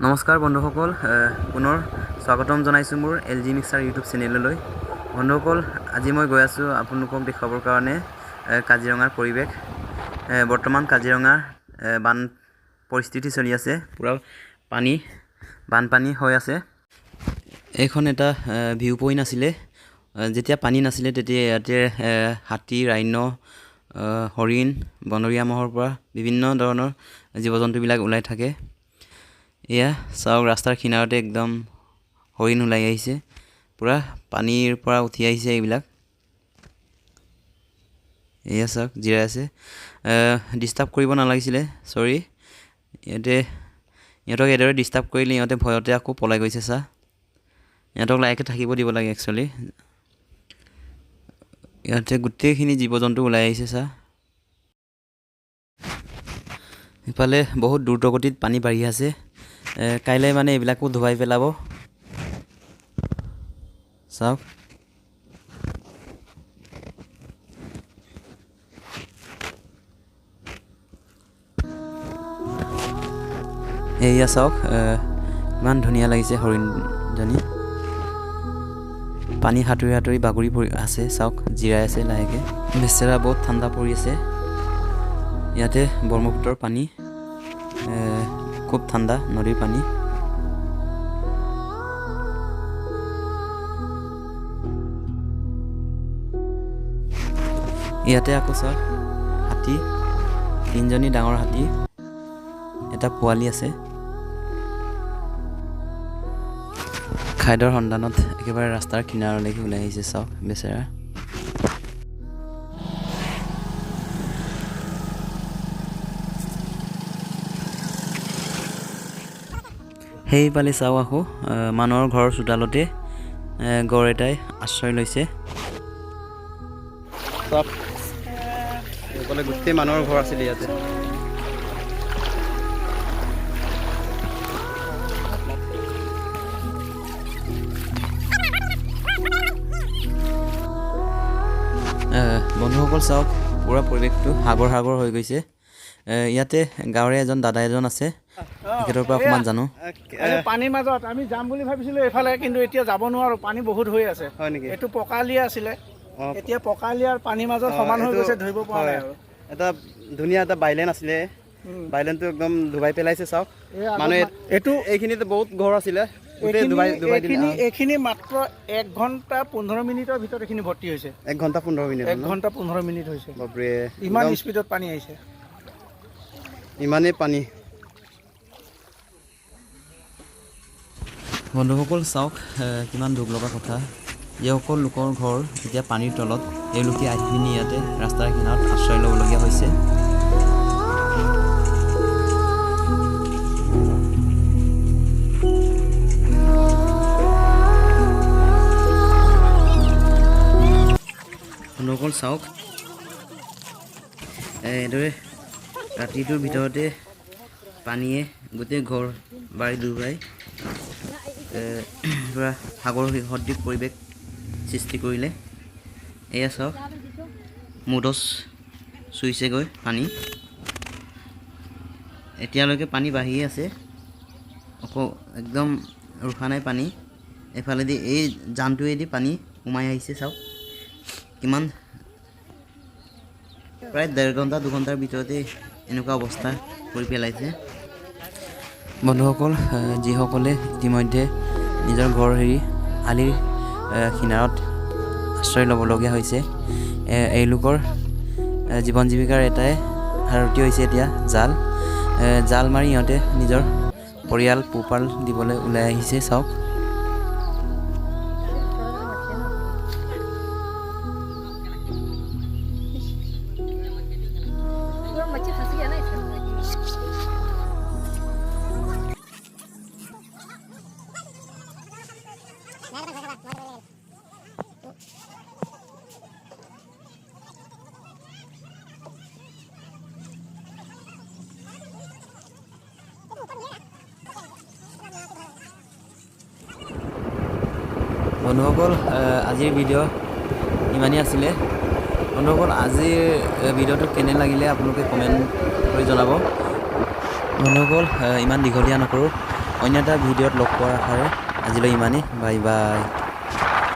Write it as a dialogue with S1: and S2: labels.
S1: নমস্কাৰ বন্ধুসকল, পুনৰ স্বাগতম জনাইছোঁ মোৰ LG মিক্সাৰ ইউটিউব চেনেললৈ। বন্ধুসকল, আজি মই গৈ আছোঁ আপোনালোকক দেখাবৰ কাৰণে কাজিৰঙাৰ পৰিৱেশ। বৰ্তমান কাজিৰঙাৰ বান পৰিস্থিতি চলি আছে, পূৰা বানপানী হৈ আছে। এইখন এটা ভিউ পইণ্ট আছিলে। যেতিয়া পানী নাছিলে তেতিয়া ইয়াতে হাতী, ৰাইন, হৰিণ, বনৰীয়া ম'হৰ পৰা বিভিন্ন ধৰণৰ জীৱ জন্তুবিলাক ওলাই থাকে। এয়া চাওক, ৰাস্তাৰ কিনাৰতে একদম হৰিণ ওলাই আহিছে, পূৰা পানীৰ পৰা উঠি আহিছে এইবিলাক। এয়া চাওক, জিৰাই আছে। ডিষ্টাৰ্ব কৰিব নালাগিছিলে, চৰি। ইহঁতক এইদৰে ডিষ্টাৰ্ব কৰিলে ইহঁতে ভয়তে আকৌ পলাই গৈছে। ইহঁতক লাহেকৈ থাকিব দিব লাগে একচুৱেলি। ইহঁতে গোটেইখিনি জীৱ জন্তু ওলাই আহিছে। ইফালে বহুত দ্ৰুতগতিত পানী বাঢ়ি আছে। কাইলৈ মানে এইবিলাকো ধুৱাই পেলাব। চাওক, এয়া চাওক, ইমান ধুনীয়া লাগিছে হৰিণজনী। পানী সাঁতুৰি সাঁতুৰি বাগৰি পৰি আছে। চাওক, জিৰাই আছে লাহেকৈ। বেচেৰা বহুত ঠাণ্ডা পৰি আছে। ইয়াতে ব্ৰহ্মপুত্ৰৰ পানী, খুব ঠাণ্ডা নদীৰ পানী। ইয়াতে আকৌ চাওক, হাতী, 3জনী ডাঙৰ হাতী, এটা পোৱালি আছে। খাদ্যৰ সন্ধানত একেবাৰে ৰাস্তাৰ কিনাৰলৈকে ওলাই আহিছে। চাওক বেচেৰা। সেইফালে চাওঁ আকৌ, মানুহৰ ঘৰৰ চোতালতে গড় এটাই আশ্ৰয় লৈছে। চব গোটেই মানুহৰ ঘৰ আছিলে ইয়াতে। বন্ধুসকল চাওক, পুৰা পৰিৱেশটো সাগৰ হৈ গৈছে। ইয়াতে গাঁৱৰে এজন দাদা এজন আছে, তেখেতৰ পৰা অকণমান জানো।
S2: পানীৰ মাজত আমি যাম বুলি ভাবিছিলো এইফালে, কিন্তু এতিয়া যাব নোৱাৰো, পানী বহুত হৈ আছে।
S1: হয় নেকি?
S2: এইটো পকালিয়া আছিলে, এতিয়া পকালিয়াৰ পানীৰ মাজত সমান হৈ গৈছে, ধৰিব পৰা নাই আৰু।
S1: এটা ধুনীয়া এটা বাইলেন আছিলে, বাইলেনটো একদম ডুবাই পেলাইছে। চাওক, মানে এইখিনিতে বহুত ঘৰ আছিলে,
S2: এইখিনি মাত্ৰ 1 ঘণ্টা 15 মিনিটৰ ভিতৰত এইখিনি ভৰ্তি হৈছে।
S1: 1 ঘণ্টা 15 মিনিট
S2: 1 ঘণ্টা 15 মিনিট হৈছে।
S1: বাপৰে,
S2: ইমান স্পীডত পানী আহিছে,
S1: ইমানেই পানী। বন্ধুসকল চাওক, কিমান দুখ লগা কথা। যিসকল লোকৰ ঘৰ এতিয়া পানীৰ তলত, তেওঁলোকে আহি পিনি ইয়াতে ৰাস্তাৰ কিনাৰত আশ্ৰয় ল'বলগীয়া হৈছে। বন্ধুসকল চাওক, এইদৰে ৰাতিটোৰ ভিতৰতে পানীয়ে গোটেই ঘৰ বাৰী ডুবাই পূৰা সাগৰ সদৃশ পৰিৱেশ সৃষ্টি কৰিলে। এয়া চাওক, মুদচ চুইছেগৈ পানী। এতিয়ালৈকে পানী বাঢ়িয়ে আছে, আকৌ একদম ৰখা নাই পানী। এফালেদি এই জানটোৱেদি পানী সোমাই আহিছে। চাওক কিমান, প্ৰায় 1.5 ঘণ্টা 2 ঘণ্টাৰ ভিতৰতে এনেকুৱা অৱস্থা কৰি পেলাইছে। বন্ধুসকল, যিসকলে ইতিমধ্যে নিজৰ ঘৰ এৰি আলিৰ কিনাৰত আশ্ৰয় ল'বলগীয়া হৈছে, এওঁলোকৰ জীৱন জীৱিকাৰ এটাই ধাৰতি হৈছে এতিয়া জাল মাৰি ইহঁতে নিজৰ পৰিয়াল পোহপাল দিবলৈ ওলাই আহিছে। চাওক, বন্ধুসকল, আজিৰ ভিডিঅ' ইমানেই আছিলে। বন্ধুসকল, আজিৰ ভিডিঅ'টো কেনে লাগিলে আপোনালোকে কমেণ্ট কৰি জনাব। বন্ধুসকল, ইমান দীঘলীয়া নকৰোঁ, অন্য এটা ভিডিঅ'ত লগ পোৱাৰ আশাৰে আজিলৈ ইমানেই বাই বাই।